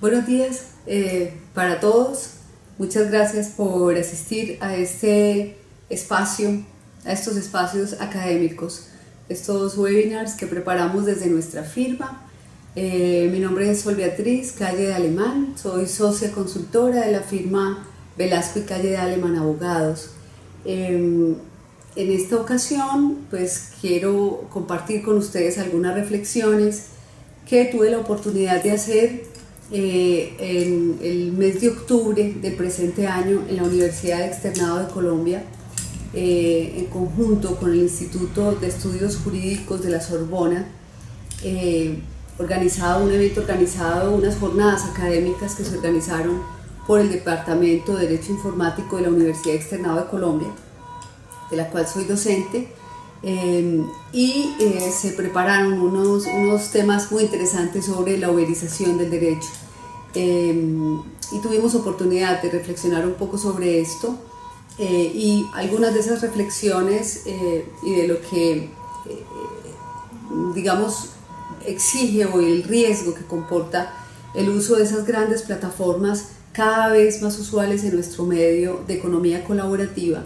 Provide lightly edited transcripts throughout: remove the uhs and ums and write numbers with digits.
Buenos días para todos. Muchas gracias por asistir a este espacio, a estos espacios académicos, estos webinars que preparamos desde nuestra firma. Mi nombre es Sol Beatriz Calle de Alemán, soy socia consultora de la firma Velasco y Calle de Alemán Abogados. En esta ocasión, pues quiero compartir con ustedes algunas reflexiones que tuve la oportunidad de hacer en el mes de octubre del presente año en la Universidad Externado de Colombia, en conjunto con el Instituto de Estudios Jurídicos de la Sorbona, unas jornadas académicas que se organizaron por el Departamento de Derecho Informático de la Universidad Externado de Colombia, de la cual soy docente, y se prepararon unos temas muy interesantes sobre la uberización del derecho, y tuvimos oportunidad de reflexionar un poco sobre esto, y algunas de esas reflexiones y de lo que digamos exige o el riesgo que comporta el uso de esas grandes plataformas cada vez más usuales en nuestro medio de economía colaborativa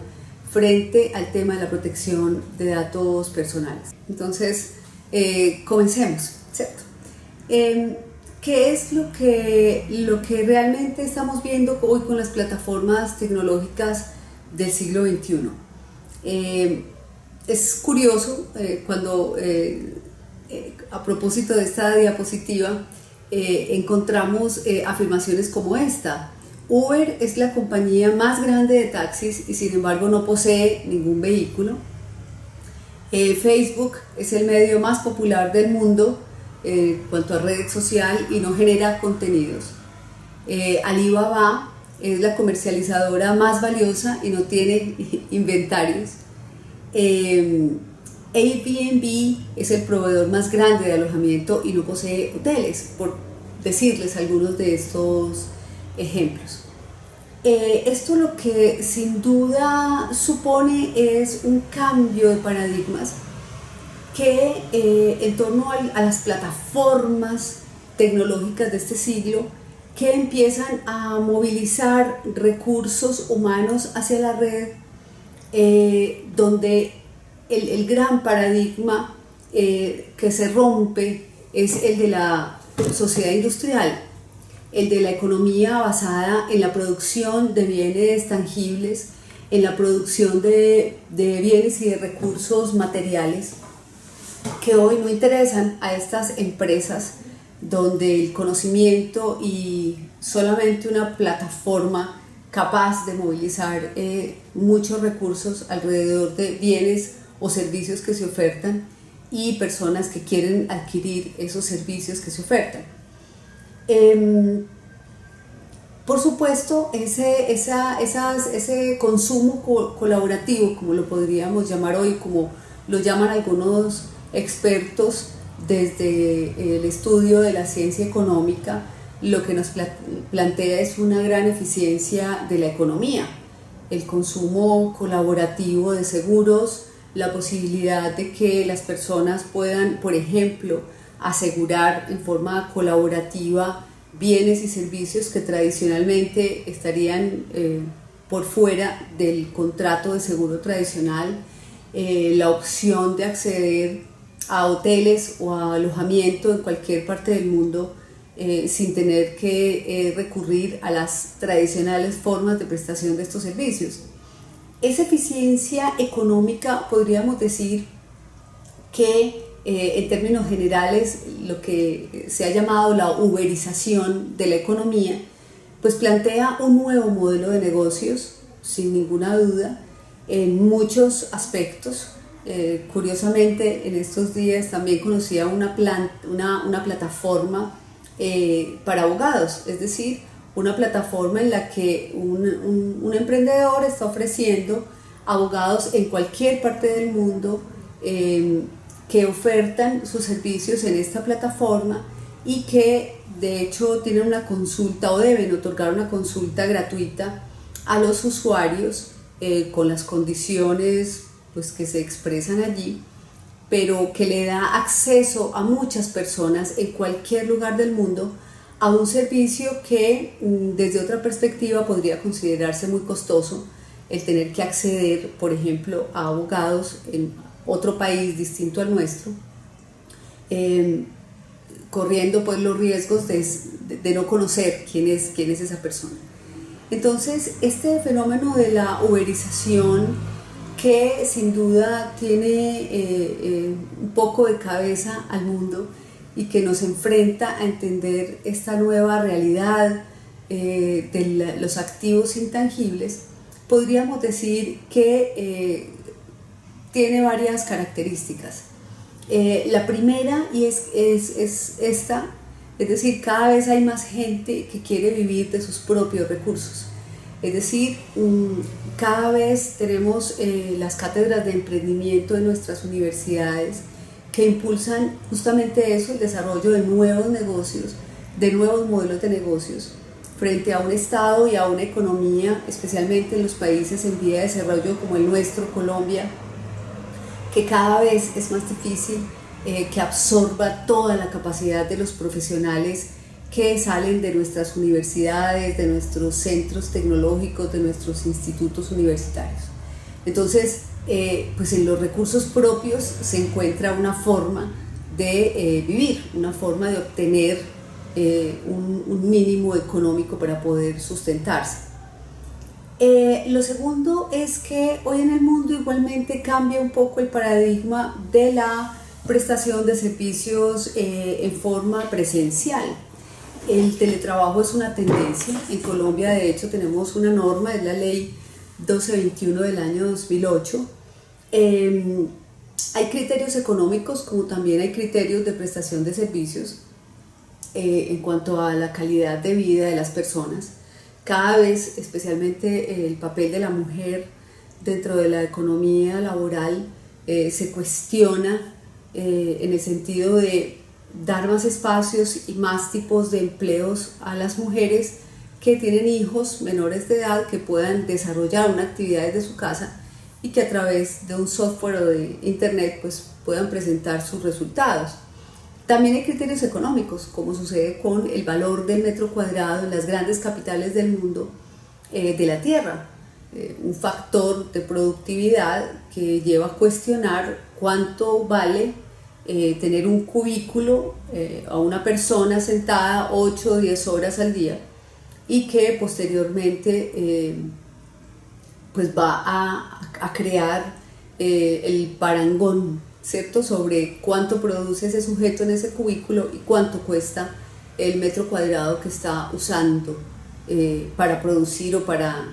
frente al tema de la protección de datos personales. Entonces, comencemos, ¿cierto? ¿Qué es lo que realmente estamos viendo hoy con las plataformas tecnológicas del siglo XXI? Es curioso cuando, a propósito de esta diapositiva, encontramos afirmaciones como esta. Uber es la compañía más grande de taxis y sin embargo no posee ningún vehículo. Facebook es el medio más popular del mundo en cuanto a red social y no genera contenidos. Alibaba es la comercializadora más valiosa y no tiene inventarios. Airbnb es el proveedor más grande de alojamiento y no posee hoteles, por decirles algunos de estos ejemplos. Esto lo que sin duda supone es un cambio de paradigmas que en torno a las plataformas tecnológicas de este siglo, que empiezan a movilizar recursos humanos hacia la red, donde el gran paradigma que se rompe es el de la sociedad industrial, el de la economía basada en la producción de bienes tangibles, en la producción de bienes y de recursos materiales que hoy no interesan a estas empresas, donde el conocimiento y solamente una plataforma capaz de movilizar muchos recursos alrededor de bienes o servicios que se ofertan y personas que quieren adquirir esos servicios que se ofertan. Por supuesto, ese consumo colaborativo, como lo podríamos llamar hoy, como lo llaman algunos expertos desde el estudio de la ciencia económica, lo que nos plantea es una gran eficiencia de la economía, el consumo colaborativo de seguros, la posibilidad de que las personas puedan, por ejemplo, asegurar en forma colaborativa bienes y servicios que tradicionalmente estarían por fuera del contrato de seguro tradicional, la opción de acceder a hoteles o a alojamiento en cualquier parte del mundo sin tener que recurrir a las tradicionales formas de prestación de estos servicios. Esa eficiencia económica, podríamos decir que en términos generales, lo que se ha llamado la uberización de la economía, pues plantea un nuevo modelo de negocios, sin ninguna duda, en muchos aspectos. Curiosamente, en estos días también conocía una plataforma para abogados, es decir, una plataforma en la que un emprendedor está ofreciendo abogados en cualquier parte del mundo que ofertan sus servicios en esta plataforma y que de hecho tienen una consulta o deben otorgar una consulta gratuita a los usuarios con las condiciones pues, que se expresan allí, pero que le da acceso a muchas personas en cualquier lugar del mundo a un servicio que desde otra perspectiva podría considerarse muy costoso, el tener que acceder, por ejemplo, a abogados en otro país distinto al nuestro, corriendo pues los riesgos de no conocer quién es esa persona. Entonces, este fenómeno de la uberización, que sin duda tiene un poco de cabeza al mundo y que nos enfrenta a entender esta nueva realidad de los activos intangibles, podríamos decir que tiene varias características. La primera y es esta, es decir, cada vez hay más gente que quiere vivir de sus propios recursos. Es decir, cada vez tenemos las cátedras de emprendimiento de nuestras universidades que impulsan justamente eso, el desarrollo de nuevos negocios, de nuevos modelos de negocios, frente a un Estado y a una economía, especialmente en los países en vía de desarrollo como el nuestro, Colombia, que cada vez es más difícil que absorba toda la capacidad de los profesionales que salen de nuestras universidades, de nuestros centros tecnológicos, de nuestros institutos universitarios. Entonces, pues en los recursos propios se encuentra una forma de vivir, una forma de obtener un mínimo económico para poder sustentarse. Lo segundo es que hoy en el mundo igualmente cambia un poco el paradigma de la prestación de servicios en forma presencial. El teletrabajo es una tendencia. En Colombia, de hecho, tenemos una norma, es la ley 1221 del año 2008. Hay criterios económicos como también hay criterios de prestación de servicios en cuanto a la calidad de vida de las personas. Cada vez, especialmente el papel de la mujer dentro de la economía laboral se cuestiona en el sentido de dar más espacios y más tipos de empleos a las mujeres que tienen hijos menores de edad que puedan desarrollar una actividad desde su casa y que a través de un software o de internet pues puedan presentar sus resultados. También hay criterios económicos, como sucede con el valor del metro cuadrado en las grandes capitales del mundo de la tierra, un factor de productividad que lleva a cuestionar cuánto vale tener un cubículo a una persona sentada 8 o 10 horas al día y que posteriormente pues va a crear el parangón, ¿cierto?, sobre cuánto produce ese sujeto en ese cubículo y cuánto cuesta el metro cuadrado que está usando para producir o para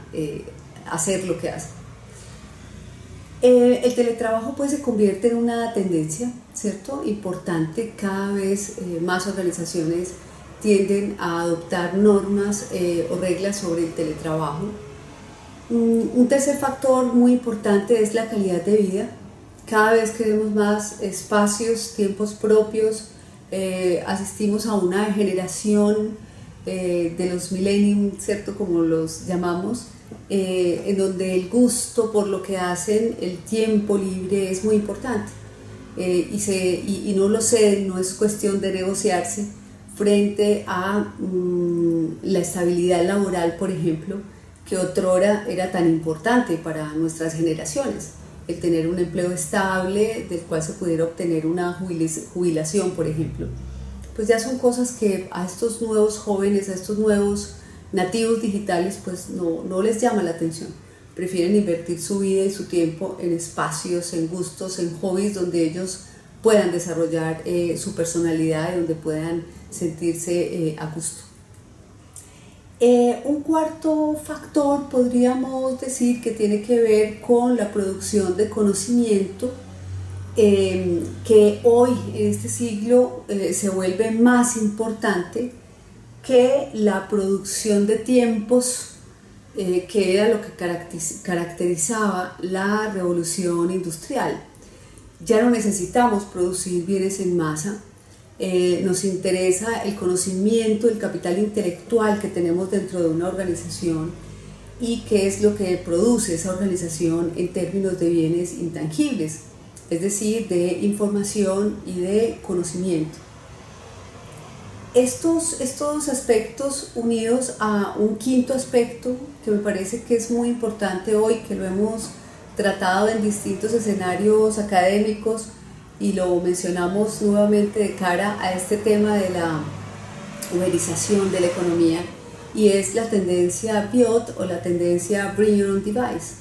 hacer lo que hace. El teletrabajo pues se convierte en una tendencia, ¿cierto?, importante. Cada vez más organizaciones tienden a adoptar normas o reglas sobre el teletrabajo. Un tercer factor muy importante es la calidad de vida. Cada vez queremos más espacios, tiempos propios, asistimos a una generación de los millennials, ¿cierto?, como los llamamos, en donde el gusto por lo que hacen, el tiempo libre es muy importante y no lo ceden, no es cuestión de negociarse frente a la estabilidad laboral, por ejemplo, que otrora era tan importante para nuestras generaciones, el tener un empleo estable del cual se pudiera obtener una jubilación, por ejemplo. Pues ya son cosas que a estos nuevos jóvenes, a estos nuevos nativos digitales, pues no les llama la atención. Prefieren invertir su vida y su tiempo en espacios, en gustos, en hobbies donde ellos puedan desarrollar su personalidad y donde puedan sentirse a gusto. Un cuarto factor podríamos decir que tiene que ver con la producción de conocimiento, que hoy en este siglo se vuelve más importante que la producción de tiempos, que era lo que caracterizaba la revolución industrial. Ya no necesitamos producir bienes en masa. Nos interesa el conocimiento, el capital intelectual que tenemos dentro de una organización y qué es lo que produce esa organización en términos de bienes intangibles, es decir, de información y de conocimiento. Estos aspectos unidos a un quinto aspecto que me parece que es muy importante hoy, que lo hemos tratado en distintos escenarios académicos y lo mencionamos nuevamente de cara a este tema de la uberización de la economía, y es la tendencia BIOT o la tendencia Bring Your Own Device.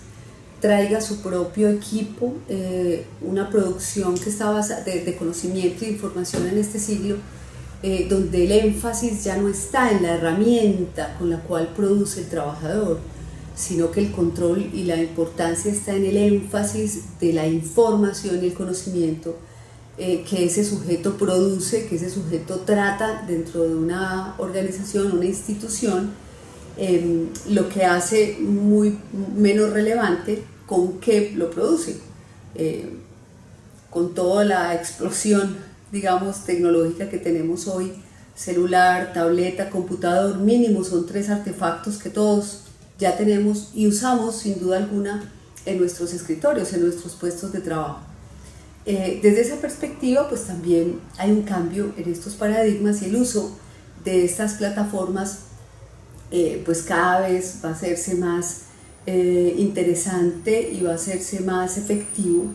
Traiga su propio equipo, una producción que está basada de conocimiento y información en este siglo, donde el énfasis ya no está en la herramienta con la cual produce el trabajador, sino que el control y la importancia está en el énfasis de la información y el conocimiento que ese sujeto produce, que ese sujeto trata dentro de una organización, una institución, lo que hace muy menos relevante con qué lo produce. Con toda la explosión, digamos, tecnológica que tenemos hoy, celular, tableta, computador, mínimo son 3 artefactos que todos ya tenemos y usamos sin duda alguna en nuestros escritorios, en nuestros puestos de trabajo. Desde esa perspectiva, pues también hay un cambio en estos paradigmas, y el uso de estas plataformas pues cada vez va a hacerse más interesante y va a hacerse más efectivo,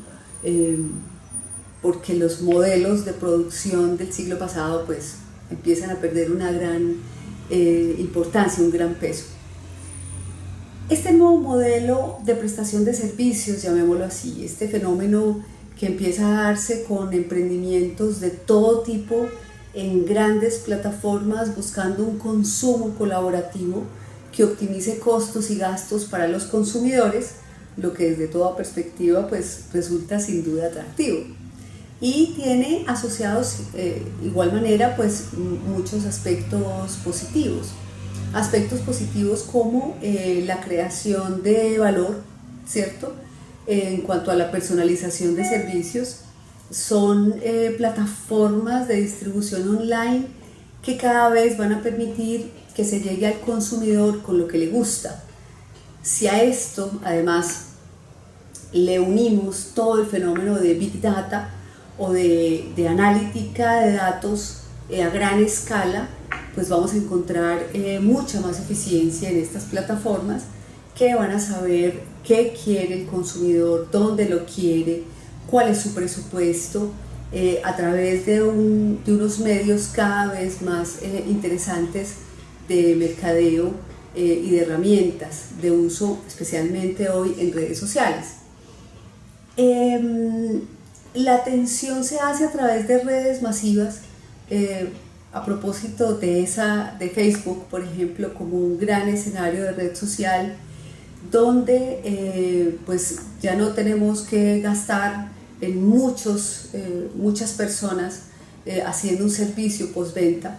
porque los modelos de producción del siglo pasado pues empiezan a perder una gran importancia, un gran peso. Este nuevo modelo de prestación de servicios, llamémoslo así, este fenómeno que empieza a darse con emprendimientos de todo tipo en grandes plataformas buscando un consumo colaborativo que optimice costos y gastos para los consumidores, lo que desde toda perspectiva pues resulta sin duda atractivo. Y tiene asociados igual manera pues muchos aspectos positivos. Aspectos positivos como la creación de valor, ¿cierto? En cuanto a la personalización de servicios, son plataformas de distribución online que cada vez van a permitir que se llegue al consumidor con lo que le gusta. Si a esto además le unimos todo el fenómeno de Big Data o de analítica de datos a gran escala, pues vamos a encontrar mucha más eficiencia en estas plataformas, que van a saber qué quiere el consumidor, dónde lo quiere, cuál es su presupuesto, a través de unos medios cada vez más interesantes de mercadeo y de herramientas de uso, especialmente hoy en redes sociales. La atención se hace a través de redes masivas, a propósito de Facebook, por ejemplo, como un gran escenario de red social, donde pues ya no tenemos que gastar en muchas personas haciendo un servicio postventa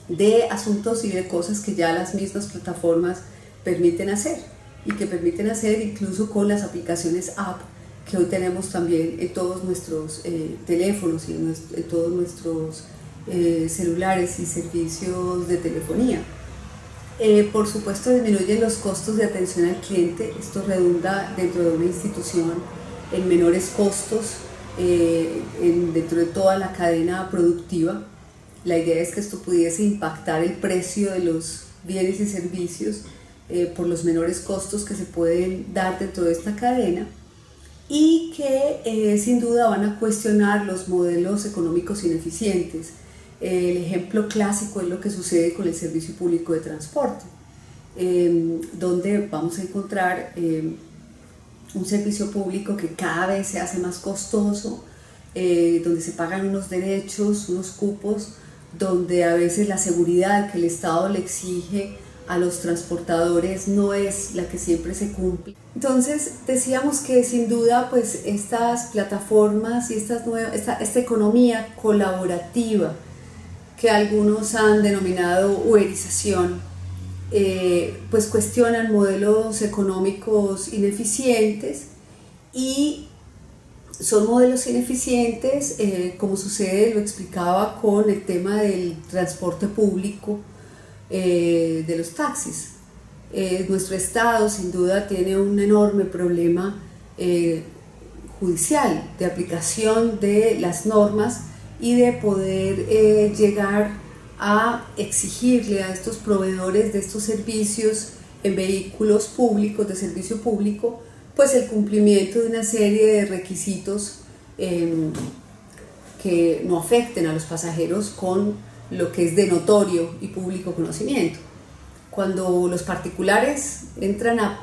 de asuntos y de cosas que ya las mismas plataformas permiten hacer, y que permiten hacer incluso con las aplicaciones app que hoy tenemos también en todos nuestros teléfonos y en todos nuestros celulares y servicios de telefonía. Por supuesto, disminuyen los costos de atención al cliente. Esto redunda dentro de una institución en menores costos dentro de toda la cadena productiva. La idea es que esto pudiese impactar el precio de los bienes y servicios por los menores costos que se pueden dar dentro de esta cadena, y que sin duda van a cuestionar los modelos económicos ineficientes. El ejemplo clásico es lo que sucede con el servicio público de transporte, donde vamos a encontrar un servicio público que cada vez se hace más costoso, donde se pagan unos derechos, unos cupos, donde a veces la seguridad que el Estado le exige a los transportadores no es la que siempre se cumple. Entonces decíamos que sin duda pues estas plataformas y esta economía colaborativa, que algunos han denominado uberización, pues cuestionan modelos económicos ineficientes, y son modelos ineficientes, como sucede, lo explicaba con el tema del transporte público, de los taxis. Nuestro Estado sin duda tiene un enorme problema judicial de aplicación de las normas y de poder llegar a exigirle a estos proveedores de estos servicios en vehículos públicos, de servicio público, pues el cumplimiento de una serie de requisitos que no afecten a los pasajeros con lo que es de notorio y público conocimiento. Cuando los particulares entran a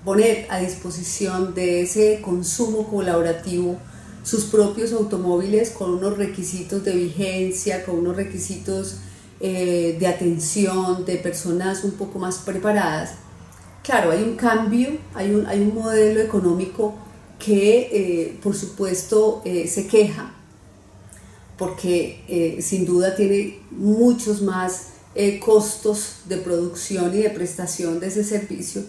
poner a disposición de ese consumo colaborativo sus propios automóviles con unos requisitos de vigencia, con unos requisitos de atención, de personas un poco más preparadas, claro, hay un cambio, hay un modelo económico que por supuesto se queja porque sin duda tiene muchos más costos de producción y de prestación de ese servicio,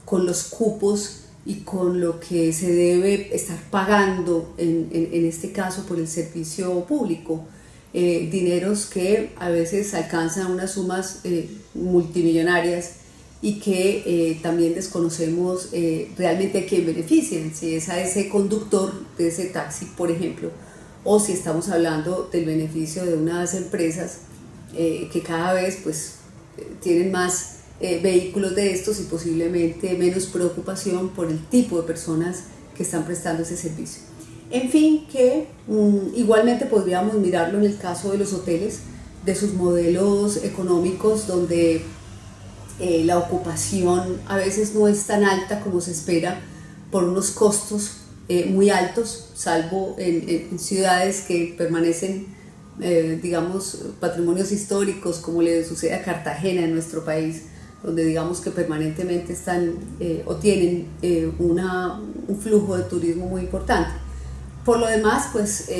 con los cupos y con lo que se debe estar pagando en este caso por el servicio público, dineros que a veces alcanzan unas sumas multimillonarias y que también desconocemos realmente a quién benefician, si es a ese conductor de ese taxi, por ejemplo, o si estamos hablando del beneficio de unas empresas que cada vez pues, tienen más vehículos de estos y posiblemente menos preocupación por el tipo de personas que están prestando ese servicio. En fin, que igualmente podríamos mirarlo en el caso de los hoteles, de sus modelos económicos donde la ocupación a veces no es tan alta como se espera por unos costos muy altos, salvo en ciudades que permanecen, digamos, patrimonios históricos, como le sucede a Cartagena en nuestro país, donde digamos que permanentemente están o tienen un flujo de turismo muy importante. Por lo demás, pues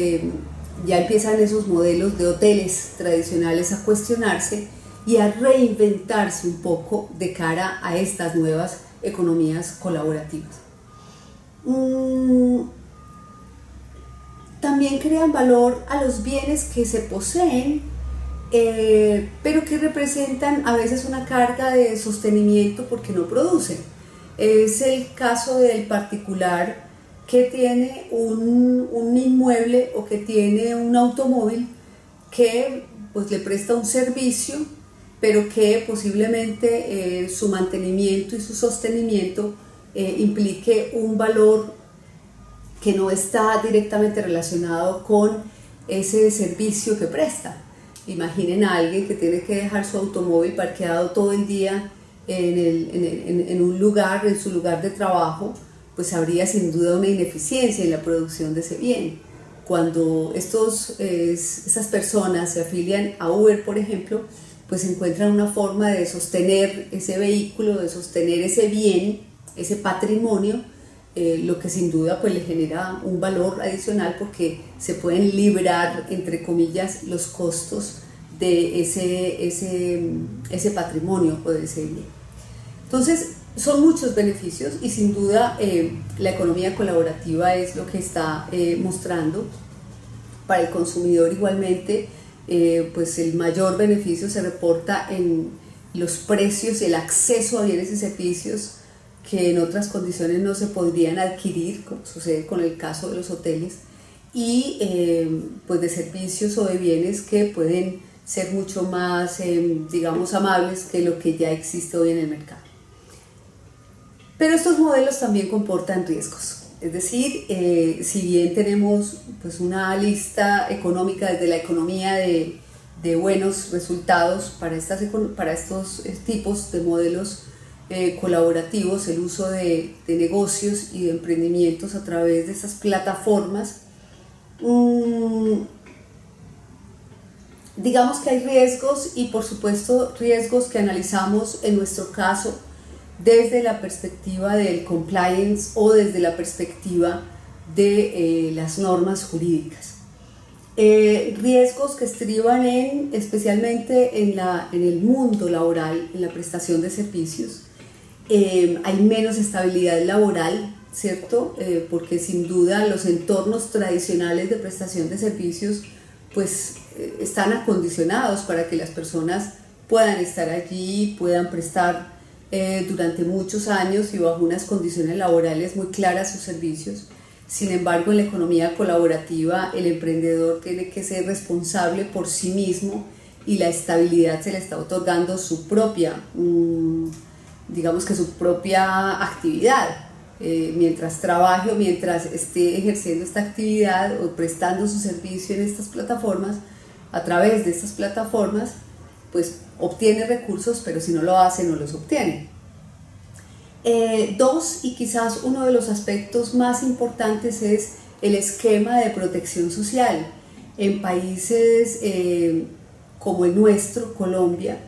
ya empiezan esos modelos de hoteles tradicionales a cuestionarse y a reinventarse un poco de cara a estas nuevas economías colaborativas. También crean valor a los bienes que se poseen, pero que representan a veces una carga de sostenimiento porque no producen. Es el caso del particular que tiene un inmueble o que tiene un automóvil que pues, le presta un servicio, pero que posiblemente su mantenimiento y su sostenimiento implique un valor que no está directamente relacionado con ese servicio que presta. Imaginen a alguien que tiene que dejar su automóvil parqueado todo el día en un lugar, en su lugar de trabajo, pues habría sin duda una ineficiencia en la producción de ese bien. Cuando esas personas se afilian a Uber, por ejemplo, pues encuentran una forma de sostener ese vehículo, de sostener ese bien, ese patrimonio, lo que sin duda pues le genera un valor adicional porque se pueden librar, entre comillas, los costos de ese patrimonio o de ese bien. Entonces, son muchos beneficios y sin duda la economía colaborativa es lo que está mostrando. Para el consumidor igualmente, pues el mayor beneficio se reporta en los precios y el acceso a bienes y servicios que en otras condiciones no se podrían adquirir, como sucede con el caso de los hoteles, y pues de servicios o de bienes que pueden ser mucho más, digamos, amables que lo que ya existe hoy en el mercado. Pero estos modelos también comportan riesgos, es decir, si bien tenemos pues, una lista económica desde la economía de buenos resultados para estos tipos de modelos colaborativos, el uso de negocios y de emprendimientos a través de estas plataformas, digamos que hay riesgos y por supuesto riesgos que analizamos en nuestro caso desde la perspectiva del compliance o desde la perspectiva de las normas jurídicas. Riesgos que estriban especialmente en el mundo laboral, en la prestación de servicios. Hay menos estabilidad laboral, ¿cierto? Porque sin duda los entornos tradicionales de prestación de servicios pues están acondicionados para que las personas puedan estar allí, puedan prestar durante muchos años y bajo unas condiciones laborales muy claras sus servicios. Sin embargo, en la economía colaborativa el emprendedor tiene que ser responsable por sí mismo y la estabilidad se le está otorgando su propia, digamos que su propia actividad. Mientras trabaje o mientras esté ejerciendo esta actividad o prestando su servicio en estas plataformas, a través de estas plataformas, pues obtiene recursos, pero si no lo hace, no los obtiene. Dos, y quizás uno de los aspectos más importantes, es el esquema de protección social. En países como el nuestro, Colombia,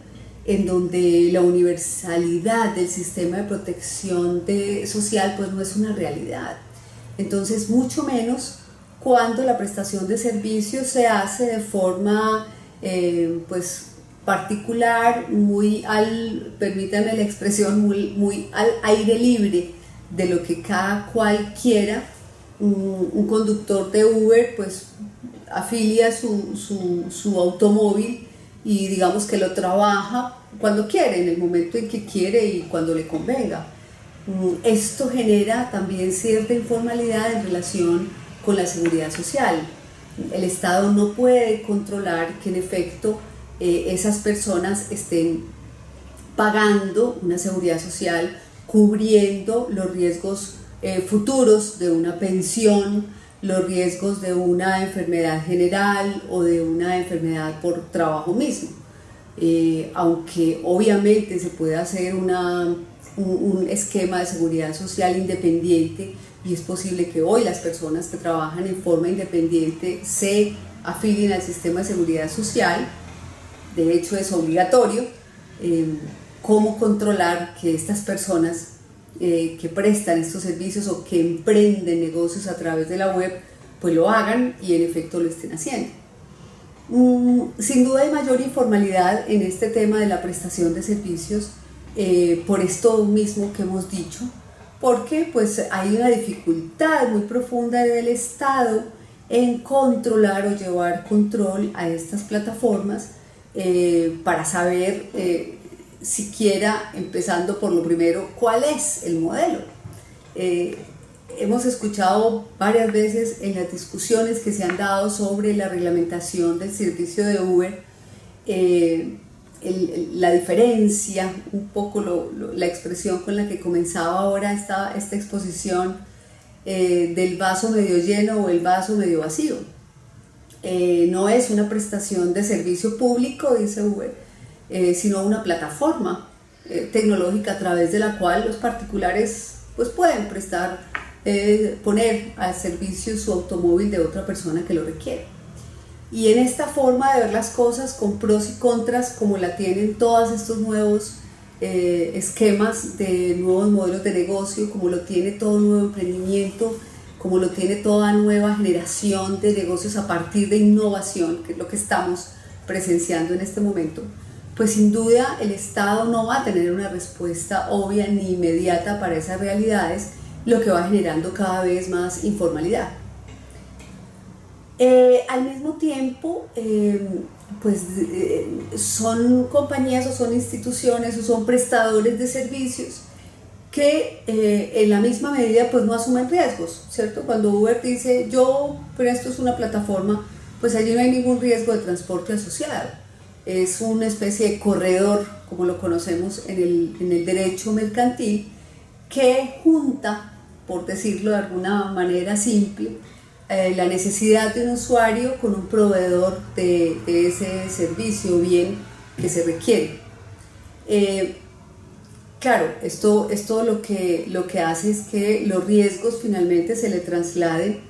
en donde la universalidad del sistema de protección social pues no es una realidad. Entonces, mucho menos cuando la prestación de servicios se hace de forma pues particular, permítanme la expresión, muy al aire libre de lo que cada cual quiera. Un conductor de Uber pues afilia su automóvil y digamos que lo trabaja cuando quiere, en el momento en que quiere y cuando le convenga. Esto genera también cierta informalidad en relación con la seguridad social. El Estado no puede controlar que en efecto esas personas estén pagando una seguridad social, cubriendo los riesgos futuros de una pensión, los riesgos de una enfermedad general o de una enfermedad por trabajo mismo. Aunque obviamente se puede hacer un esquema de seguridad social independiente, y es posible que hoy las personas que trabajan en forma independiente se afilien al sistema de seguridad social. De hecho es obligatorio. ¿Cómo controlar que estas personas que prestan estos servicios o que emprenden negocios a través de la web pues lo hagan y en efecto lo estén haciendo? Sin duda hay mayor informalidad en este tema de la prestación de servicios, por esto mismo que hemos dicho, porque pues hay una dificultad muy profunda del Estado en controlar o llevar control a estas plataformas para saber siquiera, empezando por lo primero, cuál es el modelo. Hemos escuchado varias veces en las discusiones que se han dado sobre la reglamentación del servicio de Uber la diferencia, un poco la expresión con la que comenzaba ahora esta exposición del vaso medio lleno o el vaso medio vacío. No es una prestación de servicio público, dice Uber, sino una plataforma tecnológica a través de la cual los particulares pues, pueden poner al servicio su automóvil de otra persona que lo requiere. Y en esta forma de ver las cosas con pros y contras, como la tienen todos estos nuevos esquemas de nuevos modelos de negocio, como lo tiene todo nuevo emprendimiento, como lo tiene toda nueva generación de negocios a partir de innovación, que es lo que estamos presenciando en este momento, pues sin duda el Estado no va a tener una respuesta obvia ni inmediata para esas realidades, lo que va generando cada vez más informalidad. Al mismo tiempo, son compañías o son instituciones o son prestadores de servicios que en la misma medida pues no asumen riesgos, ¿cierto? Cuando Uber dice pero esto es una plataforma, pues allí no hay ningún riesgo de transporte asociado. Es una especie de corredor, como lo conocemos en el derecho mercantil, que junta, por decirlo de alguna manera simple, la necesidad de un usuario con un proveedor de ese servicio o bien que se requiere. Claro, esto lo que hace es que los riesgos finalmente se le trasladen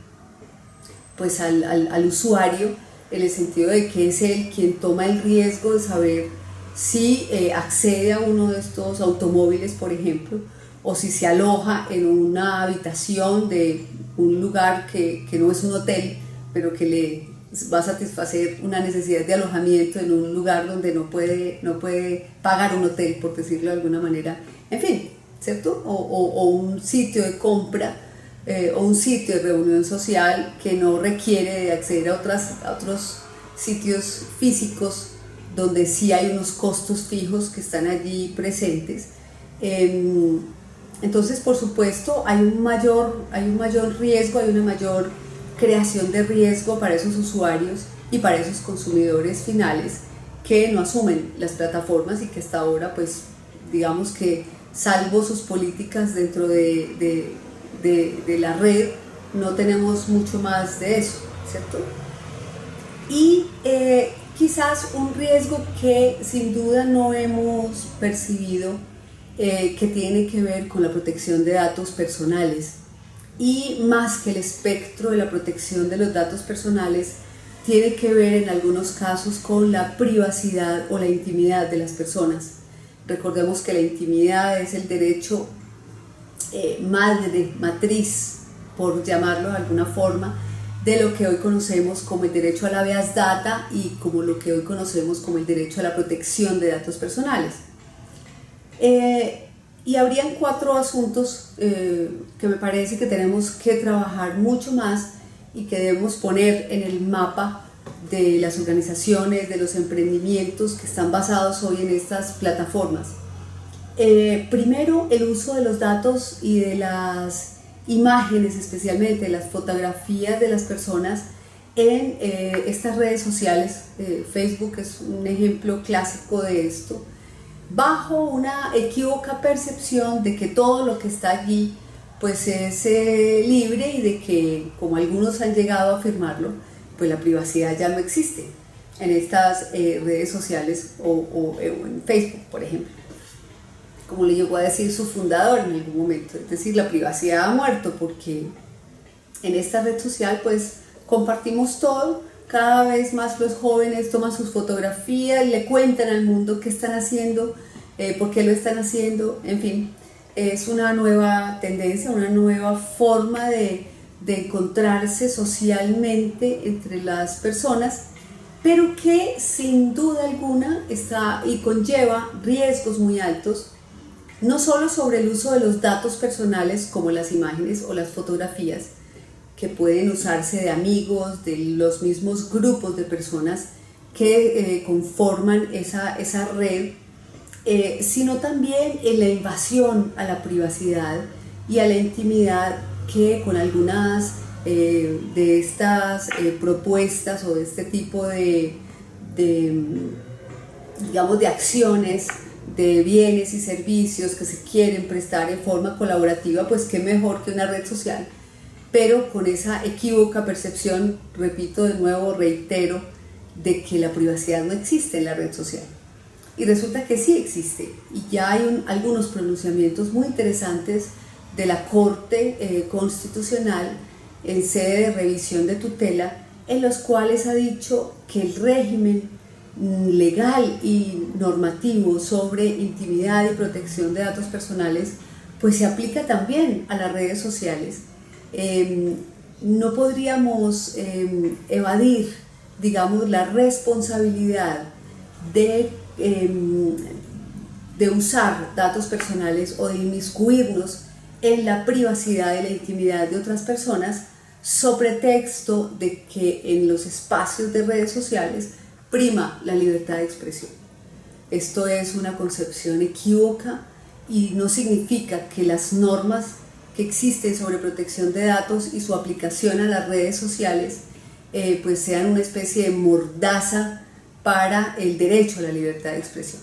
pues, al usuario, en el sentido de que es él quien toma el riesgo de saber si accede a uno de estos automóviles, por ejemplo, o si se aloja en una habitación de un lugar que no es un hotel, pero que le va a satisfacer una necesidad de alojamiento en un lugar donde no puede pagar un hotel, por decirlo de alguna manera. En fin, ¿cierto? O un sitio de compra o un sitio de reunión social que no requiere de acceder a otros sitios físicos donde sí hay unos costos fijos que están allí presentes. Entonces, por supuesto, hay un mayor riesgo, hay una mayor creación de riesgo para esos usuarios y para esos consumidores finales que no asumen las plataformas y que hasta ahora, pues, digamos que salvo sus políticas dentro de la red, no tenemos mucho más de eso, ¿cierto? Y quizás un riesgo que sin duda no hemos percibido, que tiene que ver con la protección de datos personales, y más que el espectro de la protección de los datos personales, tiene que ver en algunos casos con la privacidad o la intimidad de las personas. Recordemos que la intimidad es el derecho madre, matriz, por llamarlo de alguna forma, de lo que hoy conocemos como el derecho a la habeas data y como lo que hoy conocemos como el derecho a la protección de datos personales. Y habrían 4 asuntos que me parece que tenemos que trabajar mucho más y que debemos poner en el mapa de las organizaciones, de los emprendimientos que están basados hoy en estas plataformas. Primero, el uso de los datos y de las imágenes, especialmente las fotografías de las personas en estas redes sociales. Facebook es un ejemplo clásico de esto, bajo una equívoca percepción de que todo lo que está allí pues es libre y de que, como algunos han llegado a afirmarlo, pues la privacidad ya no existe en estas redes sociales o en Facebook, por ejemplo, como le llegó a decir su fundador en algún momento. Es decir, la privacidad ha muerto porque en esta red social pues compartimos todo. Cada vez más los jóvenes toman sus fotografías y le cuentan al mundo qué están haciendo, por qué lo están haciendo, en fin. Es una nueva tendencia, una nueva forma de encontrarse socialmente entre las personas, pero que sin duda alguna está y conlleva riesgos muy altos, no solo sobre el uso de los datos personales como las imágenes o las fotografías, que pueden usarse de amigos, de los mismos grupos de personas que conforman esa red, sino también en la invasión a la privacidad y a la intimidad que con algunas de estas propuestas o de este tipo digamos, de acciones, de bienes y servicios que se quieren prestar en forma colaborativa, pues qué mejor que una red social, pero con esa equívoca percepción, repito de nuevo, reitero, de que la privacidad no existe en la red social. Y resulta que sí existe, y ya hay algunos pronunciamientos muy interesantes de la Corte Constitucional en sede de revisión de tutela, en los cuales ha dicho que el régimen legal y normativo sobre intimidad y protección de datos personales pues se aplica también a las redes sociales. No podríamos evadir, digamos, la responsabilidad de usar datos personales o de inmiscuirnos en la privacidad y la intimidad de otras personas, sobre pretexto de que en los espacios de redes sociales prima la libertad de expresión. Esto es una concepción equívoca y no significa que las normas que existen sobre protección de datos y su aplicación a las redes sociales pues sean una especie de mordaza para el derecho a la libertad de expresión.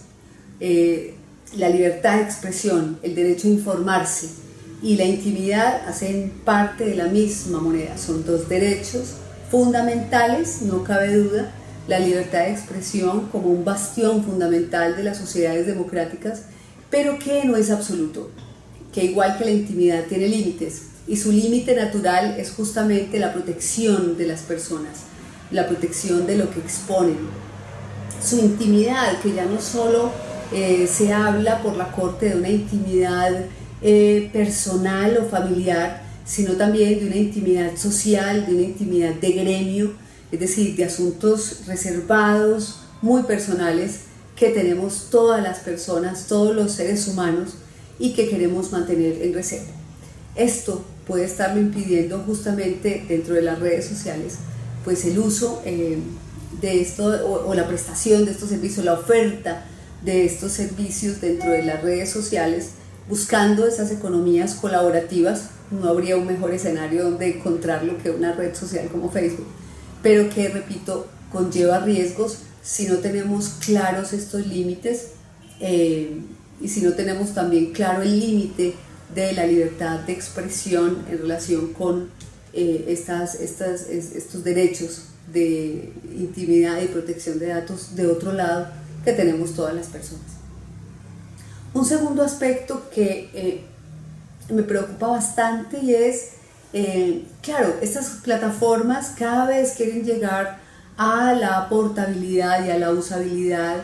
La libertad de expresión, el derecho a informarse y la intimidad hacen parte de la misma moneda. Son dos derechos fundamentales, no cabe duda. La libertad de expresión como un bastión fundamental de las sociedades democráticas, pero que no es absoluto, que igual que la intimidad tiene límites, y su límite natural es justamente la protección de las personas, la protección de lo que exponen. Su intimidad, que ya no solo se habla por la Corte de una intimidad personal o familiar, sino también de una intimidad social, de una intimidad de gremio, es decir, de asuntos reservados, muy personales, que tenemos todas las personas, todos los seres humanos, y que queremos mantener en reserva. Esto puede estarlo impidiendo justamente dentro de las redes sociales, pues el uso de esto o la prestación de estos servicios, la oferta de estos servicios dentro de las redes sociales, buscando esas economías colaborativas. No habría un mejor escenario donde encontrarlo que una red social como Facebook, pero que, repito, conlleva riesgos si no tenemos claros estos límites y si no tenemos también claro el límite de la libertad de expresión en relación con estos derechos de intimidad y protección de datos de otro lado que tenemos todas las personas. Un segundo aspecto que me preocupa bastante y es, claro, estas plataformas cada vez quieren llegar a la portabilidad y a la usabilidad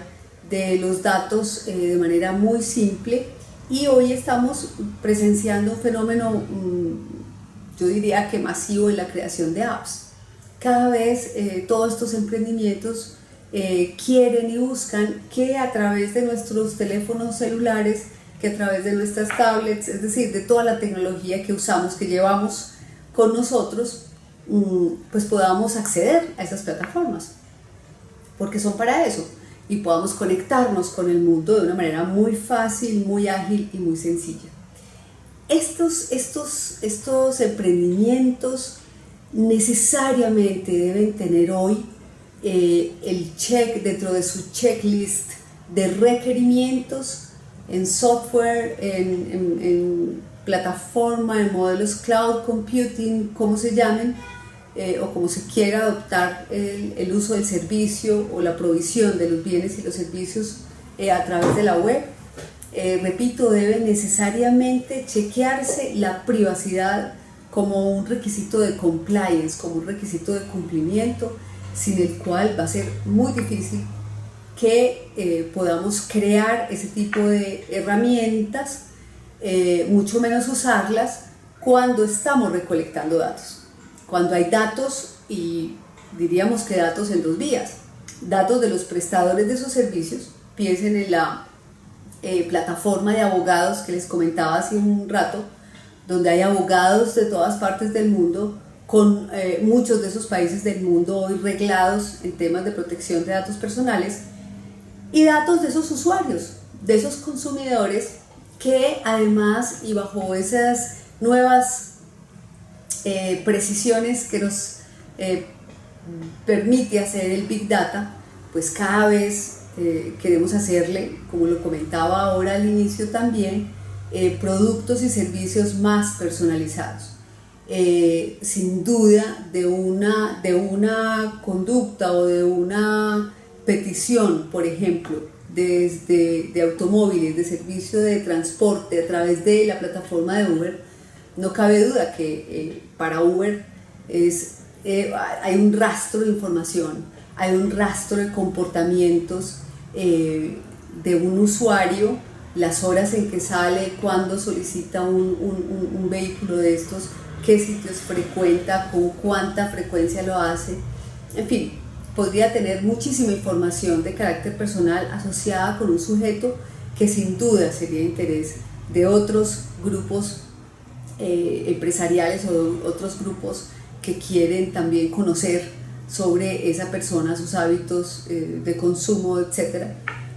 de los datos de manera muy simple, y hoy estamos presenciando un fenómeno, yo diría que masivo, en la creación de apps. Cada vez todos estos emprendimientos quieren y buscan que a través de nuestros teléfonos celulares, que a través de nuestras tablets, es decir, de toda la tecnología que usamos, que llevamos con nosotros, pues podamos acceder a esas plataformas, porque son para eso, y podamos conectarnos con el mundo de una manera muy fácil, muy ágil y muy sencilla. Estos emprendimientos necesariamente deben tener hoy el check dentro de su checklist de requerimientos en software, en plataforma, en modelos cloud computing, como se llamen, o como se quiera adoptar el uso del servicio o la provisión de los bienes y los servicios a través de la web. Repito, debe necesariamente chequearse la privacidad como un requisito de compliance, como un requisito de cumplimiento, sin el cual va a ser muy difícil que podamos crear ese tipo de herramientas, mucho menos usarlas cuando estamos recolectando datos. Cuando hay datos, y diríamos que datos en dos vías, datos de los prestadores de esos servicios, piensen en la plataforma de abogados que les comentaba hace un rato, donde hay abogados de todas partes del mundo, con muchos de esos países del mundo hoy reglados en temas de protección de datos personales, y datos de esos usuarios, de esos consumidores que además, y bajo esas nuevas precisiones que nos permite hacer el Big Data, pues cada vez queremos hacerle, como lo comentaba ahora al inicio también, productos y servicios más personalizados. Sin duda, de una conducta o de una petición, por ejemplo, de automóviles, de servicio de transporte a través de la plataforma de Uber, no cabe duda que para Uber hay un rastro de información, hay un rastro de comportamientos de un usuario, las horas en que sale, cuándo solicita un vehículo de estos, qué sitios frecuenta, con cuánta frecuencia lo hace, en fin, podría tener muchísima información de carácter personal asociada con un sujeto que sin duda sería de interés de otros grupos empresariales o otros grupos que quieren también conocer sobre esa persona, sus hábitos de consumo, etc.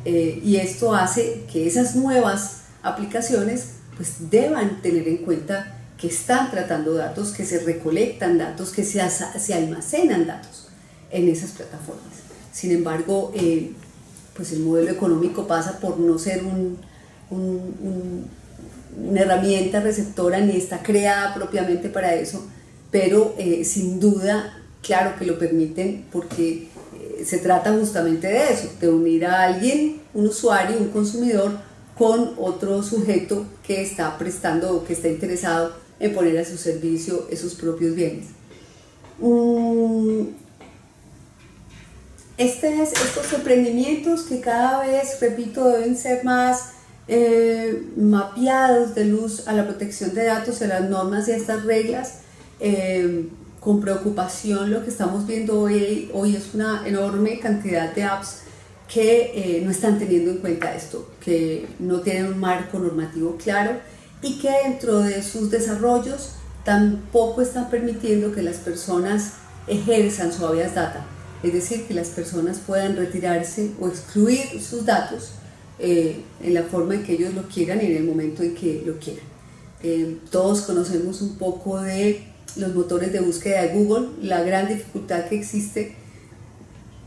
Y esto hace que esas nuevas aplicaciones pues deban tener en cuenta que están tratando datos, que se recolectan datos, que se almacenan datos en esas plataformas. Sin embargo, pues el modelo económico pasa por no ser una herramienta receptora, ni está creada propiamente para eso, pero sin duda, claro que lo permiten, porque se trata justamente de eso, de unir a alguien, un usuario, un consumidor, con otro sujeto que está prestando o que está interesado en poner a su servicio esos propios bienes. Estos emprendimientos que cada vez, repito, deben ser más mapeados de luz a la protección de datos, a las normas y a estas reglas. Con preocupación lo que estamos viendo hoy es una enorme cantidad de apps que no están teniendo en cuenta esto, que no tienen un marco normativo claro y que dentro de sus desarrollos tampoco están permitiendo que las personas ejerzan su habeas data, es decir, que las personas puedan retirarse o excluir sus datos en la forma en que ellos lo quieran y en el momento en que lo quieran. Todos conocemos un poco de los motores de búsqueda de Google, la gran dificultad que existe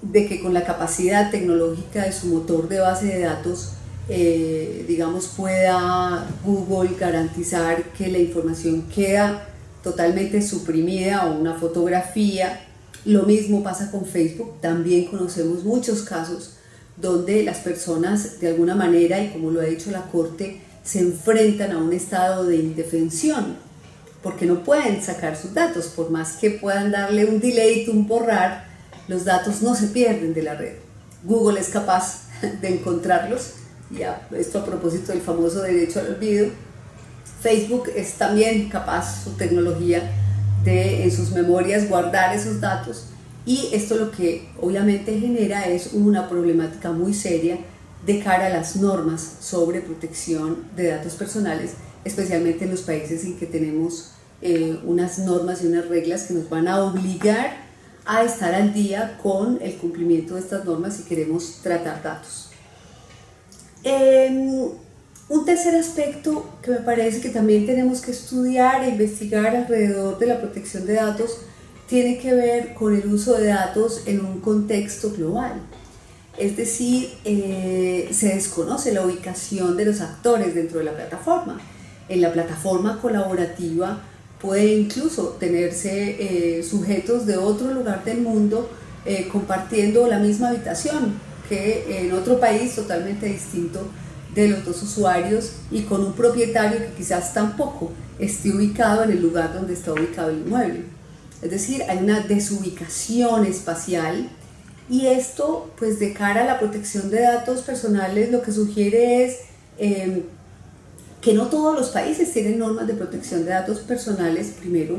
de que con la capacidad tecnológica de su motor de base de datos, digamos, pueda Google garantizar que la información queda totalmente suprimida o una fotografía. Lo mismo pasa con Facebook. También conocemos muchos casos donde las personas de alguna manera, y como lo ha dicho la Corte, se enfrentan a un estado de indefensión porque no pueden sacar sus datos, por más que puedan darle un delete, un borrar, los datos no se pierden de la red. Google es capaz de encontrarlos, y esto a propósito del famoso derecho al olvido. Facebook es también capaz, su tecnología, de en sus memorias guardar esos datos, y esto lo que obviamente genera es una problemática muy seria de cara a las normas sobre protección de datos personales, especialmente en los países en que tenemos unas normas y unas reglas que nos van a obligar a estar al día con el cumplimiento de estas normas si queremos tratar datos. Un tercer aspecto que me parece que también tenemos que estudiar e investigar alrededor de la protección de datos tiene que ver con el uso de datos en un contexto global. Es decir, se desconoce la ubicación de los actores dentro de la plataforma. En la plataforma colaborativa puede incluso tenerse sujetos de otro lugar del mundo compartiendo la misma habitación que en otro país totalmente distinto de los dos usuarios, y con un propietario que quizás tampoco esté ubicado en el lugar donde está ubicado el inmueble. Es decir, hay una desubicación espacial, y esto, pues de cara a la protección de datos personales, lo que sugiere es que no todos los países tienen normas de protección de datos personales, primero,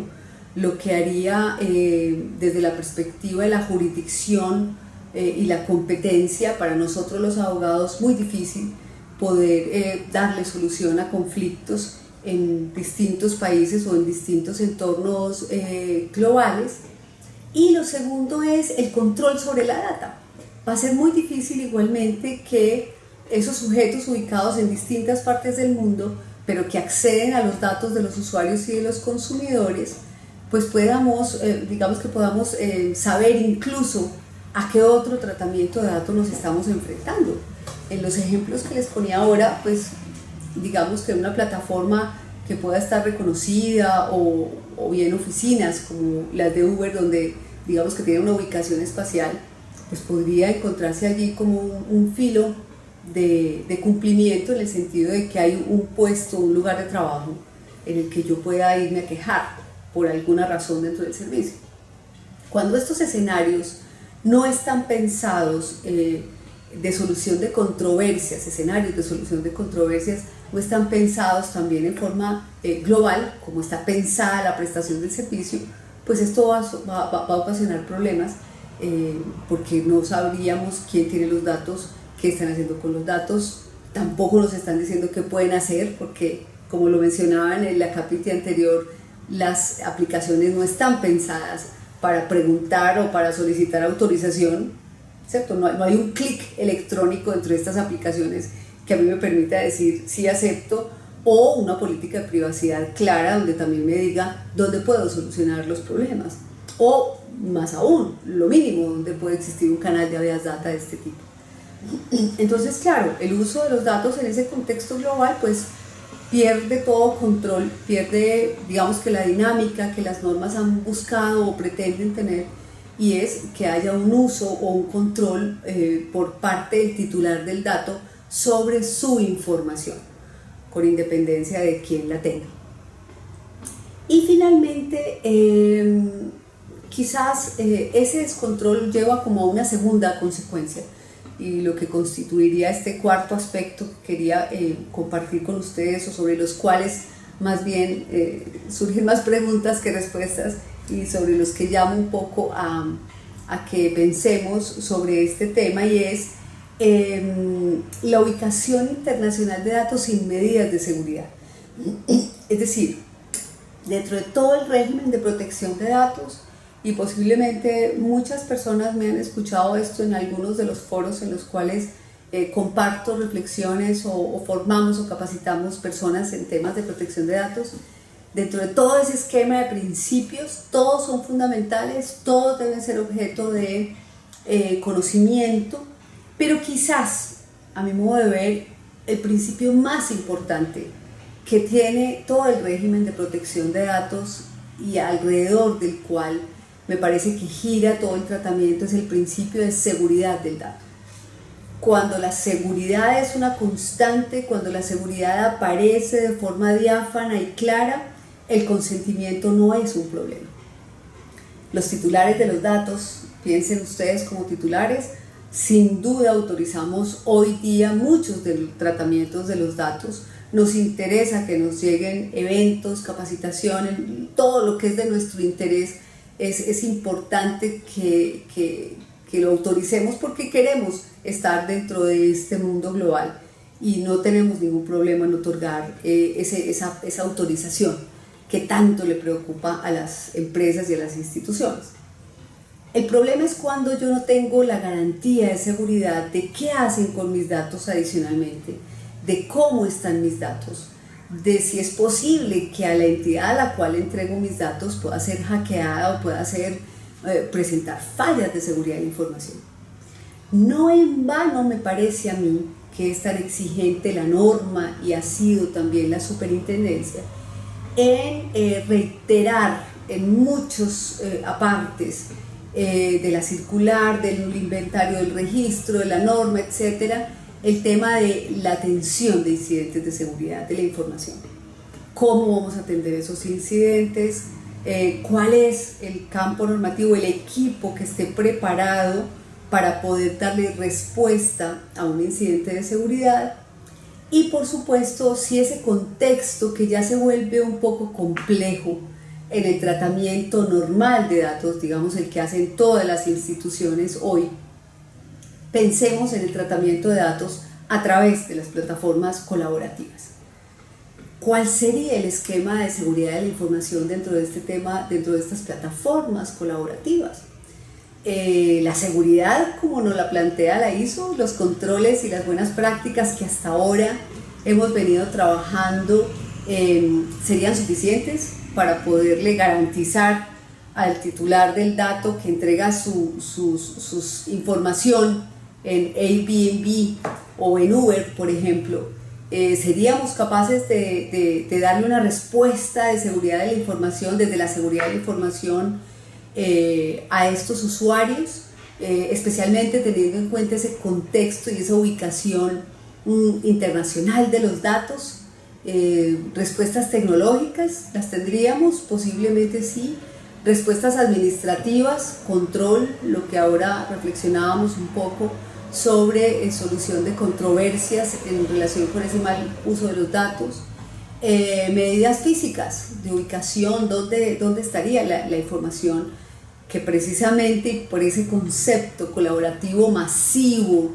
lo que haría desde la perspectiva de la jurisdicción y la competencia para nosotros los abogados muy difícil poder darle solución a conflictos en distintos países o en distintos entornos globales. Y lo segundo es el control sobre la data. Va a ser muy difícil igualmente que esos sujetos ubicados en distintas partes del mundo, pero que acceden a los datos de los usuarios y de los consumidores, pues podamos saber incluso a qué otro tratamiento de datos nos estamos enfrentando. En los ejemplos que les ponía ahora, pues digamos que una plataforma que pueda estar reconocida o bien oficinas como las de Uber, donde digamos que tiene una ubicación espacial, pues podría encontrarse allí como un filo de cumplimiento, en el sentido de que hay un puesto, un lugar de trabajo en el que yo pueda irme a quejar por alguna razón dentro del servicio. Cuando estos escenarios no están pensados de solución de controversias, escenarios de solución de controversias no están pensados también en forma global, como está pensada la prestación del servicio, pues esto va a ocasionar problemas porque no sabríamos quién tiene los datos, qué están haciendo con los datos, tampoco nos están diciendo qué pueden hacer, porque como lo mencionaban en la capítulo anterior, las aplicaciones no están pensadas para preguntar o para solicitar autorización, ¿cierto? No hay un clic electrónico dentro de estas aplicaciones que a mí me permita decir sí acepto, o una política de privacidad clara donde también me diga dónde puedo solucionar los problemas, o más aún, lo mínimo, donde puede existir un canal de habeas data de este tipo. Entonces, claro, el uso de los datos en ese contexto global pues pierde todo control, pierde, digamos, que la dinámica que las normas han buscado o pretenden tener, y es que haya un uso o un control por parte del titular del dato sobre su información, con independencia de quién la tenga. Y finalmente, quizás ese descontrol lleva como a una segunda consecuencia, y lo que constituiría este cuarto aspecto que quería compartir con ustedes, o sobre los cuales más bien surgen más preguntas que respuestas, y sobre los que llamo un poco a que pensemos sobre este tema, y es la ubicación internacional de datos sin medidas de seguridad. Es decir, dentro de todo el régimen de protección de datos, y posiblemente muchas personas me han escuchado esto en algunos de los foros en los cuales comparto reflexiones o formamos o capacitamos personas en temas de protección de datos. Dentro de todo ese esquema de principios, todos son fundamentales, todos deben ser objeto de conocimiento, pero quizás, a mi modo de ver, el principio más importante que tiene todo el régimen de protección de datos y alrededor del cual me parece que gira todo el tratamiento es el principio de seguridad del dato. Cuando la seguridad es una constante, cuando la seguridad aparece de forma diáfana y clara, el consentimiento no es un problema. Los titulares de los datos, piensen ustedes como titulares, sin duda autorizamos hoy día muchos de los tratamientos de los datos. Nos interesa que nos lleguen eventos, capacitaciones, todo lo que es de nuestro interés es importante que lo autoricemos porque queremos estar dentro de este mundo global y no tenemos ningún problema en otorgar esa autorización que tanto le preocupa a las empresas y a las instituciones. El problema es cuando yo no tengo la garantía de seguridad de qué hacen con mis datos adicionalmente, de cómo están mis datos, de si es posible que a la entidad a la cual entrego mis datos pueda ser hackeada o pueda presentar fallas de seguridad de la información. No en vano me parece a mí que es tan exigente la norma y ha sido también la superintendencia en reiterar en muchos apartes de la circular, del inventario del registro, de la norma, etcétera, el tema de la atención de incidentes de seguridad de la información. ¿Cómo vamos a atender esos incidentes? ¿Cuál es el campo normativo, el equipo que esté preparado para poder darle respuesta a un incidente de seguridad? Y por supuesto, si ese contexto que ya se vuelve un poco complejo en el tratamiento normal de datos, digamos el que hacen todas las instituciones hoy, pensemos en el tratamiento de datos a través de las plataformas colaborativas. ¿Cuál sería el esquema de seguridad de la información dentro de este tema, dentro de estas plataformas colaborativas? La seguridad, como nos la plantea la ISO, los controles y las buenas prácticas que hasta ahora hemos venido trabajando, ¿serían suficientes para poderle garantizar al titular del dato que entrega su información en Airbnb o en Uber, por ejemplo? ¿Seríamos capaces de darle una respuesta de seguridad de la información, desde la seguridad de la información, a estos usuarios, especialmente teniendo en cuenta ese contexto y esa ubicación internacional de los datos? Respuestas tecnológicas, ¿las tendríamos? Posiblemente sí. Respuestas administrativas, control, lo que ahora reflexionábamos un poco sobre solución de controversias en relación con ese mal uso de los datos. Medidas físicas de ubicación, dónde estaría la información, que precisamente por ese concepto colaborativo masivo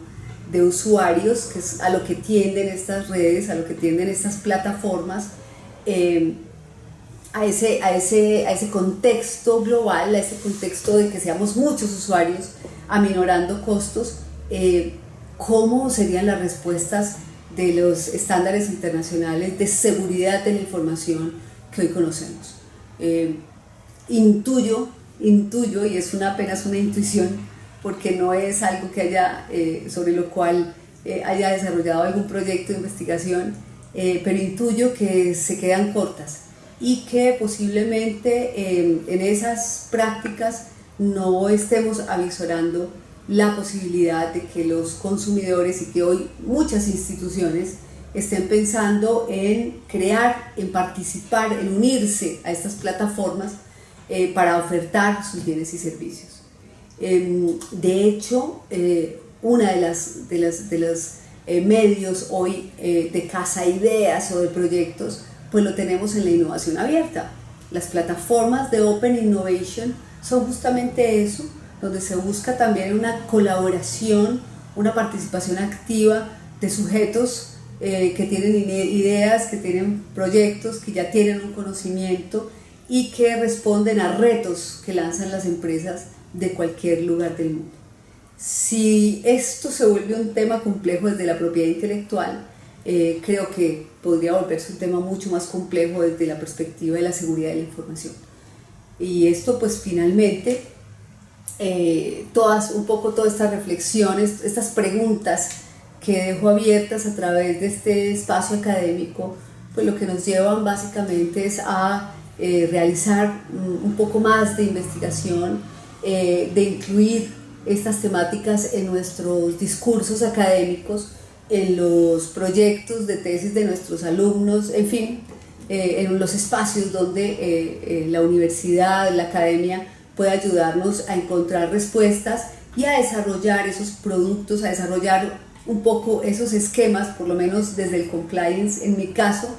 de usuarios, que es a lo que tienden estas redes, a lo que tienden estas plataformas, a ese contexto global, a ese contexto de que seamos muchos usuarios aminorando costos, ¿cómo serían las respuestas de los estándares internacionales de seguridad de la información que hoy conocemos? Intuyo, y es apenas una intuición, porque no es algo que haya, sobre lo cual haya desarrollado algún proyecto de investigación, pero intuyo que se quedan cortas y que posiblemente en esas prácticas no estemos avisorando la posibilidad de que los consumidores y que hoy muchas instituciones estén pensando en crear, en participar, en unirse a estas plataformas para ofertar sus bienes y servicios. De hecho, una de los medios hoy de casa ideas o de proyectos, pues lo tenemos en la innovación abierta. Las plataformas de Open Innovation son justamente eso, donde se busca también una colaboración, una participación activa de sujetos que tienen ideas, que tienen proyectos, que ya tienen un conocimiento y que responden a retos que lanzan las empresas de cualquier lugar del mundo. Si esto se vuelve un tema complejo desde la propiedad intelectual, creo que podría volverse un tema mucho más complejo desde la perspectiva de la seguridad de la información. Y esto pues finalmente todas estas reflexiones, estas preguntas que dejo abiertas a través de este espacio académico, pues lo que nos llevan básicamente es a realizar un poco más de investigación, de incluir estas temáticas en nuestros discursos académicos, en los proyectos de tesis de nuestros alumnos, en fin, en los espacios donde la universidad, la academia puede ayudarnos a encontrar respuestas y a desarrollar esos productos, a desarrollar un poco esos esquemas, por lo menos desde el compliance, en mi caso,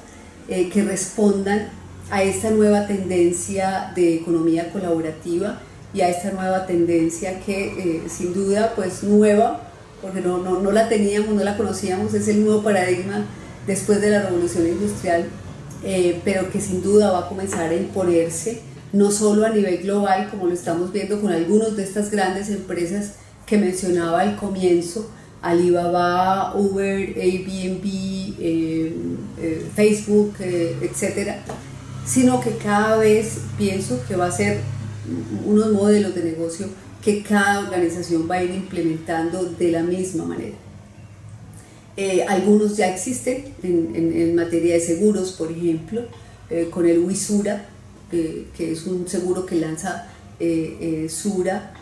que respondan a esta nueva tendencia de economía colaborativa y a esta nueva tendencia que sin duda pues nueva, porque no la teníamos, no la conocíamos, es el nuevo paradigma después de la revolución industrial, pero que sin duda va a comenzar a imponerse, no solo a nivel global, como lo estamos viendo con algunas de estas grandes empresas que mencionaba al comienzo, Alibaba, Uber, Airbnb, Facebook, etcétera, sino que cada vez pienso que va a ser unos modelos de negocio que cada organización va a ir implementando de la misma manera. Algunos ya existen en materia de seguros, por ejemplo, con el Wisura, que es un seguro que lanza Sura,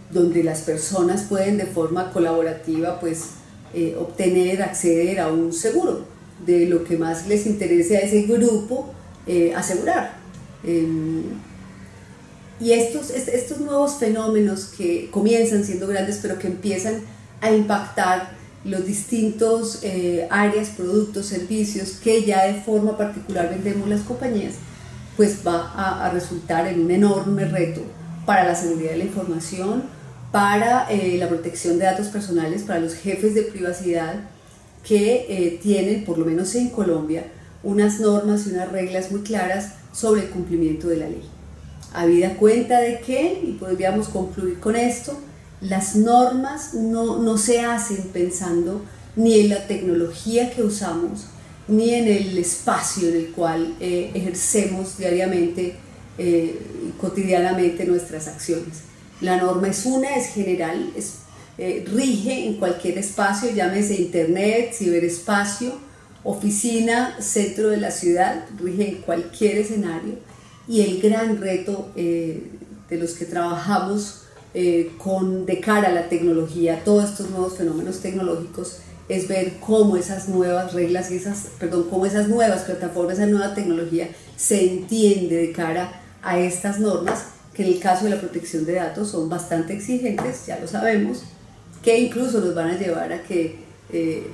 donde las personas pueden de forma colaborativa pues, acceder a un seguro de lo que más les interese a ese grupo asegurar. Y estos nuevos fenómenos que comienzan siendo grandes pero que empiezan a impactar los distintos áreas, productos, servicios que ya de forma particular vendemos las compañías, pues va a resultar en un enorme reto para la seguridad de la información, para la protección de datos personales, para los jefes de privacidad que tienen, por lo menos en Colombia, unas normas y unas reglas muy claras sobre el cumplimiento de la ley. Habida cuenta de que, y podríamos concluir con esto, las normas no se hacen pensando ni en la tecnología que usamos, ni en el espacio en el cual ejercemos diariamente y cotidianamente nuestras acciones. La norma es general, rige en cualquier espacio, llámese internet, ciberespacio, oficina, centro de la ciudad, rige en cualquier escenario. Y el gran reto de los que trabajamos de cara a la tecnología, todos estos nuevos fenómenos tecnológicos, es ver cómo esas nuevas reglas, cómo esas nuevas plataformas, esa nueva tecnología se entiende de cara a estas normas, que en el caso de la protección de datos son bastante exigentes, ya lo sabemos, que incluso nos van a llevar a que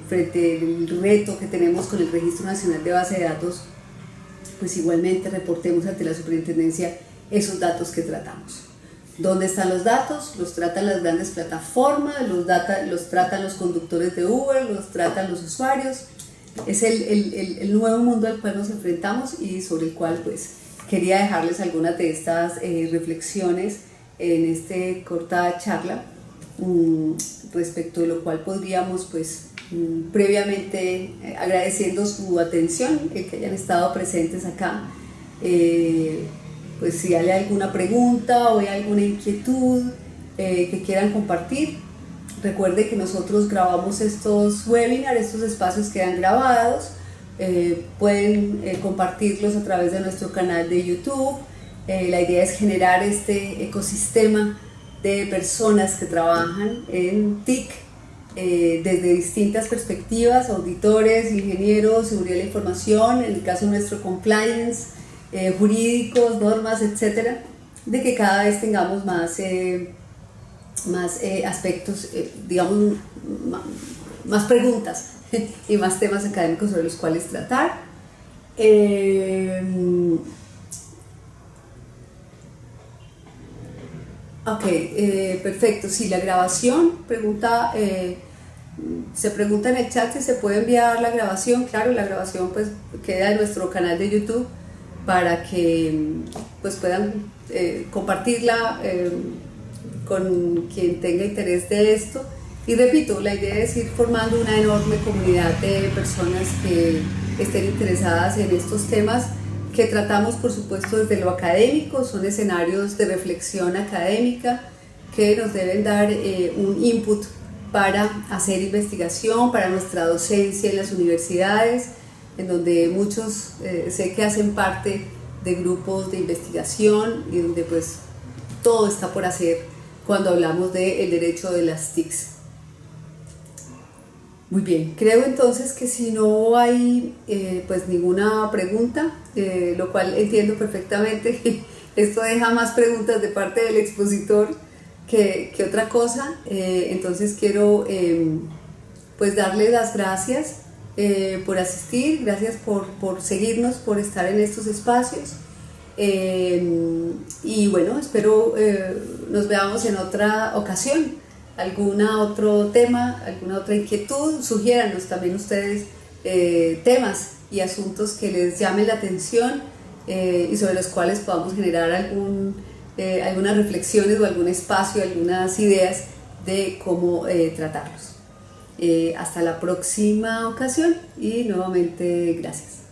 frente al reto que tenemos con el Registro Nacional de Base de Datos, pues igualmente reportemos ante la superintendencia esos datos que tratamos. ¿Dónde están los datos? Los tratan las grandes plataformas, los tratan los conductores de Uber, los tratan los usuarios. Es el nuevo mundo al cual nos enfrentamos y sobre el cual pues quería dejarles algunas de estas reflexiones en esta corta charla, respecto de lo cual podríamos pues previamente agradeciendo su atención, que hayan estado presentes acá, pues si hay alguna pregunta o hay alguna inquietud que quieran compartir. Recuerde que nosotros grabamos estos webinars, estos espacios quedan grabados, pueden compartirlos a través de nuestro canal de YouTube. La idea es generar este ecosistema de personas que trabajan en TIC desde distintas perspectivas, auditores, ingenieros, seguridad de la información, en el caso nuestro compliance, jurídicos, normas, etcétera, de que cada vez tengamos más aspectos, digamos, más preguntas y más temas académicos sobre los cuales tratar. Perfecto. Sí, la grabación, se pregunta en el chat si se puede enviar la grabación. Claro, la grabación pues queda en nuestro canal de YouTube para que pues puedan compartirla con quien tenga interés de esto. Y repito, la idea es ir formando una enorme comunidad de personas que estén interesadas en estos temas que tratamos por supuesto desde lo académico, son escenarios de reflexión académica que nos deben dar un input para hacer investigación, para nuestra docencia en las universidades, en donde muchos sé que hacen parte de grupos de investigación y donde pues todo está por hacer cuando hablamos del derecho de las TICs. Muy bien, creo entonces que si no hay pues ninguna pregunta, lo cual entiendo perfectamente, esto deja más preguntas de parte del expositor que otra cosa, entonces quiero pues darle las gracias por asistir, gracias por seguirnos, por estar en estos espacios, y bueno, espero nos veamos en otra ocasión. Alguna otro tema, alguna otra inquietud, sugiéranos también ustedes temas y asuntos que les llamen la atención y sobre los cuales podamos generar algunas reflexiones o algún espacio, algunas ideas de cómo tratarlos. Hasta la próxima ocasión y nuevamente gracias.